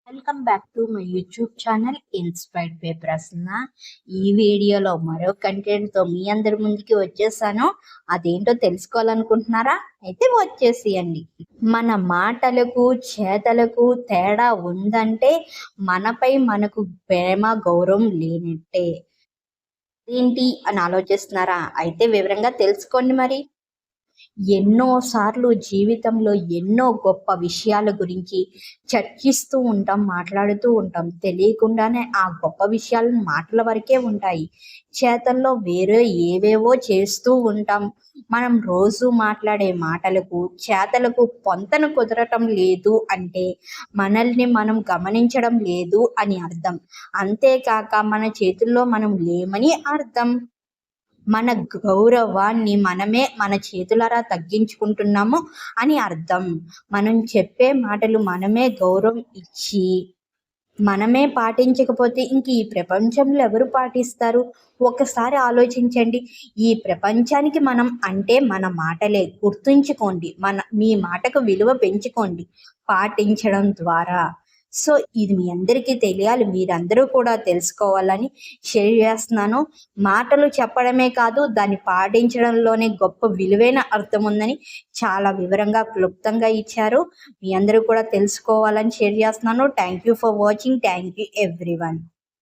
Welcome back to my YouTube channel inspired by Prasanna. ఈ వీడియోలో మరో కంటెంట్తో మీ అందరి ముందుకి వచ్చేసాను. అదేంటో తెలుసుకోవాలనుకుంటున్నారా? అయితే వచ్చేసేయండి. మన మాటలకు చేతలకు తేడా ఉందంటే మనపై మనకు ప్రేమ గౌరవం లేనట్టే. ఏంటి అని ఆలోచిస్తున్నారా? అయితే వివరంగా తెలుసుకోండి. మరి ఎన్నోసార్లు జీవితంలో ఎన్నో గొప్ప విషయాల గురించి చర్చిస్తూ ఉంటాం, మాట్లాడుతూ ఉంటాం. తెలియకుండానే ఆ గొప్ప విషయాలు మాటల వరకే ఉంటాయి. చేతల్లో వేరే ఏవేవో చేస్తూ ఉంటాం. మనం రోజు మాట్లాడే మాటలకు చేతలకు పొంతన కుదరటం లేదు అంటే మనల్ని మనం గమనించడం లేదు అని అర్థం. అంతేకాక మన చేతుల్లో మనం లేమని అర్థం. మన గౌరవాన్ని మనమే మన చేతులారా తగ్గించుకుంటున్నాము అని అర్థం. మనం చెప్పే మాటలు మనమే గౌరవం ఇచ్చి మనమే పాటించకపోతే ఇంక ఈ ప్రపంచంలో ఎవరు పాటిస్తారు? ఒకసారి ఆలోచించండి. ఈ ప్రపంచానికి మనం అంటే మన మాటలే. గుర్తుంచుకోండి, మీ మాటకు విలువ పెంచుకోండి పాటించడం ద్వారా. సో ఇది మీ అందరికీ తెలియాలి, మీరందరూ కూడా తెలుసుకోవాలని షేర్ చేస్తున్నాను. మాటలు చెప్పడమే కాదు, దాన్ని పాటించడంలోనే గొప్ప విలువైన అర్థం ఉందని చాలా వివరంగా క్లుప్తంగా ఇచ్చారు. మీ అందరూ కూడా తెలుసుకోవాలని షేర్ చేస్తున్నాను. Thank you for watching. Thank you everyone.